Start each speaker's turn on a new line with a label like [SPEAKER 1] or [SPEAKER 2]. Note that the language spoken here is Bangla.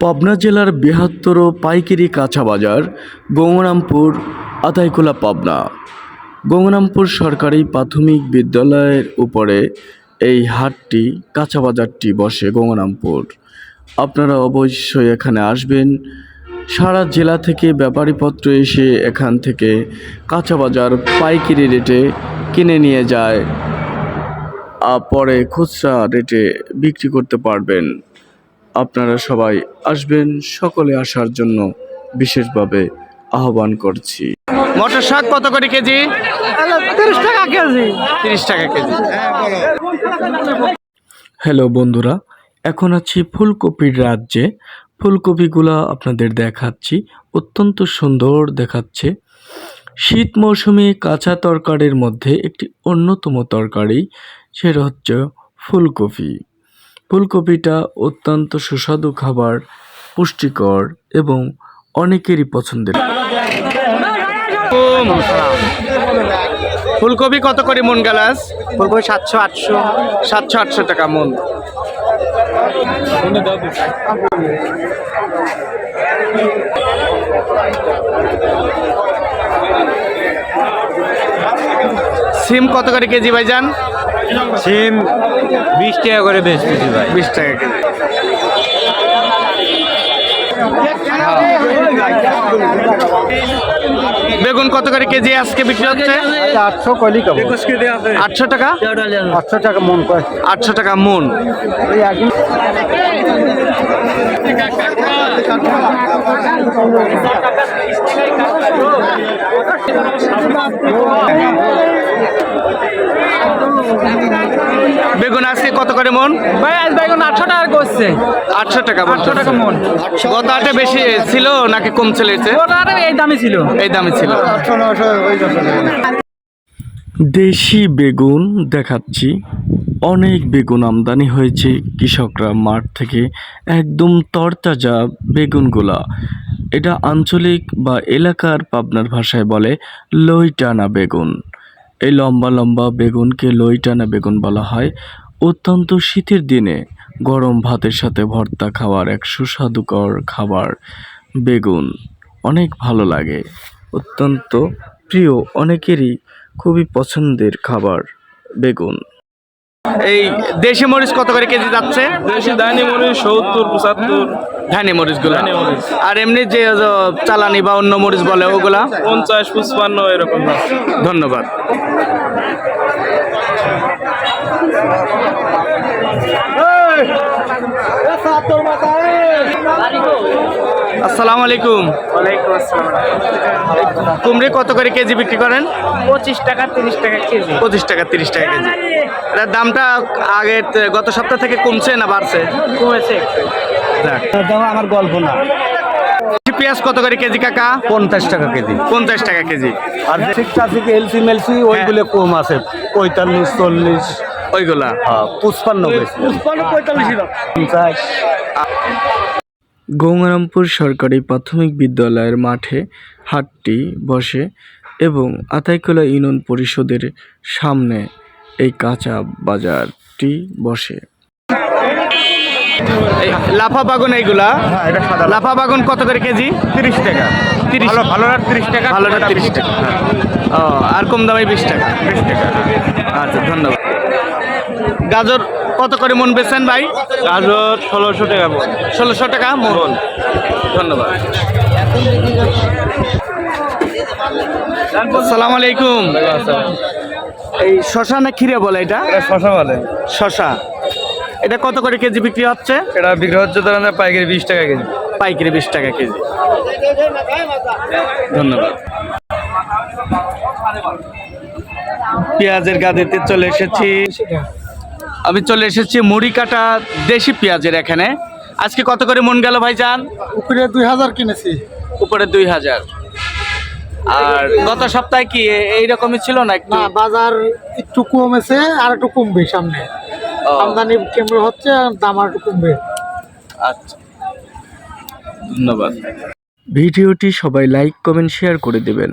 [SPEAKER 1] পাবনা জেলার বৃহত্তর পাইকারি কাঁচা বাজার গঙ্গারামপুর আতাইকুলা পাবনা। গঙ্গারামপুর সরকারি প্রাথমিক বিদ্যালয়ের উপরে এই হাটটি কাঁচা বাজারটি বসে গঙ্গারামপুর। আপনারা অবশ্যই এখানে আসবেন। সারা জেলা থেকে ব্যাপারীপত্র এসে এখান থেকে কাঁচা বাজার পাইকারি রেটে কিনে নিয়ে যায়, পরে খুচরা রেটে বিক্রি করতে পারবেন। আপনারা সবাই আসবেন, সকলে আসার জন্য বিশেষভাবে আহ্বান করছি। মটর শাক কত করে কেজি?
[SPEAKER 2] 30 টাকা কেজি।
[SPEAKER 1] 30 টাকা কেজি। হ্যালো বন্ধুরা, এখন আছি ফুলকপির রাজ্যে। ফুলকপিগুলা আপনাদের দেখাচ্ছি, অত্যন্ত সুন্দর দেখাচ্ছে। শীত মৌসুমে কাঁচা তরকারির মধ্যে একটি অন্যতম তরকারি, সেটা হচ্ছে ফুলকপি। ফুলকপিটা অত্যন্ত সুস্বাদু খাবার, পুষ্টিকর এবং অনেকেরই পছন্দের। ফুলকপি কত করে মন গালাস?
[SPEAKER 2] ফুলকপি 700 800।
[SPEAKER 1] 700-800 টাকা মন। সিম কত করে কেজি ভাইজান?
[SPEAKER 2] সিম 20 টাকা করে বেচতেছি ভাই।
[SPEAKER 1] 20 টাকা কেজি। বেগুন কত করে কেজি আজকে বিক্রি হচ্ছে?
[SPEAKER 2] 800 কলি কম।
[SPEAKER 1] 800 টাকা?
[SPEAKER 2] 800 টাকা মন কয়।
[SPEAKER 1] 800 টাকা মন।
[SPEAKER 2] এই একদিন
[SPEAKER 1] বেগুন আজকে কত করে মন?
[SPEAKER 2] ভাই আজ বেগুন 800 টাকা করছে।
[SPEAKER 1] 800 টাকা।
[SPEAKER 2] 800 টাকা মন।
[SPEAKER 1] গত হাটে বেশি ছিল নাকি কম ছিল?
[SPEAKER 2] এই দামই ছিল।
[SPEAKER 1] এই দামে ছিল।
[SPEAKER 2] 800 900 ওই দামে।
[SPEAKER 1] দেশি বেগুন দেখাচ্ছি। অনেক বেগুন আমদানি হয়েছে কৃষকরা মাঠ থেকে, একদম তরতাজা বেগুনগুলা। এটা আঞ্চলিক বা এলাকার পাবনার ভাষায় বলে লইটানা বেগুন। এই লম্বা লম্বা বেগুনকে লইটানা বেগুন বলা হয়। অত্যন্ত শীতের দিনে গরম ভাতের সাথে ভর্তা খাওয়ার এক সুস্বাদুকর খাবার বেগুন, অনেক ভালো লাগে। অত্যন্ত প্রিয়, অনেকেরই খুবই পছন্দের খাবার বেগুন। এই দেশি মরিচ কত করে কেজি যাচ্ছে?
[SPEAKER 3] দেশি ধানি মরিচ 70 75।
[SPEAKER 1] ধানি মরিচগুলো।
[SPEAKER 3] ধানি মরিচ।
[SPEAKER 1] আর এমনি যে চালানি বা অন্য মরিচ বলে ওগুলা
[SPEAKER 3] 50 55 এরকম।
[SPEAKER 1] ধন্যবাদ। আসসালামু আলাইকুম।
[SPEAKER 2] ওয়ালাইকুম আসসালাম।
[SPEAKER 1] কুমড়ি কত করে কেজি বিক্রি করেন?
[SPEAKER 2] 25 টাকা 30 টাকা কেজি।
[SPEAKER 1] 25 টাকা 30 টাকা কেজি। এটার দামটা আগে গত সপ্তাহ থেকে কমছে না বাড়ছে?
[SPEAKER 2] কমেছে একটু।
[SPEAKER 1] যাক।
[SPEAKER 2] দাও আমার গল্প না।
[SPEAKER 1] পেঁয়াজ কত করে কেজি কাকা?
[SPEAKER 2] 50 টাকা কেজি।
[SPEAKER 1] 50 টাকা কেজি।
[SPEAKER 2] আর ঠিকঠাক থেকে এলসি মেলসি ওইগুলো কম আছে, 45 40।
[SPEAKER 1] ওইগুলা
[SPEAKER 2] 55 বেশি। 45 50।
[SPEAKER 1] গঙ্গারামপুর সরকারি প্রাথমিক বিদ্যালয়ের মাঠে হাটটি বসে এবং আতাইকুলা ইউনিয়ন পরিষদের সামনে এই কাঁচা বাজারটি বসে। লাফা বাগুন এইগুলা?
[SPEAKER 2] হ্যাঁ, এটা সাদা।
[SPEAKER 1] লাফা বাগুন কত করে কেজি?
[SPEAKER 2] 30 টাকা।
[SPEAKER 1] 30।
[SPEAKER 2] ভালোটা 30 টাকা।
[SPEAKER 1] ভালোটা 30 টাকা। ও, আর কম দামে 20 টাকা।
[SPEAKER 2] 20 টাকা।
[SPEAKER 1] আচ্ছা, ধন্যবাদ। গাজর কত করে মন বেচেন ভাই?
[SPEAKER 3] গাজর 1600 টাকা মন।
[SPEAKER 1] 1600 টাকা মন। ধন্যবাদ। আসসালামু আলাইকুম। এই শশা না খিরে বলে এটা?
[SPEAKER 3] শশা বলে।
[SPEAKER 1] শশা এটা কত করে কেজি বিক্রি হচ্ছে?
[SPEAKER 3] এটা বিক্রি হচ্ছে ধরেন পাইকারি 20 টাকা কেজি।
[SPEAKER 1] পাইকারি 20 টাকা কেজি। ধন্যবাদ। পেঁয়াজের গাদিতে চলে এসেছি। আমি চলে এসেছি মুড়ি কাটা দেশি পেঁয়াজের এখানে। আজকে কত করে মন গেল ভাইজান?
[SPEAKER 2] উপরে 2000 কিনেছি।
[SPEAKER 1] উপরে 2000। আর গত সপ্তাহে কি এইরকমই ছিল না একটু?
[SPEAKER 2] না, বাজার একটু কমেছে আর একটু কমবে সামনে।
[SPEAKER 1] ও,
[SPEAKER 2] আমদানি কেমন হচ্ছে, দাম আর একটু কমবে।
[SPEAKER 1] আচ্ছা, ধন্যবাদ। ভিডিওটি সবাই লাইক কমেন্ট শেয়ার করে দেবেন।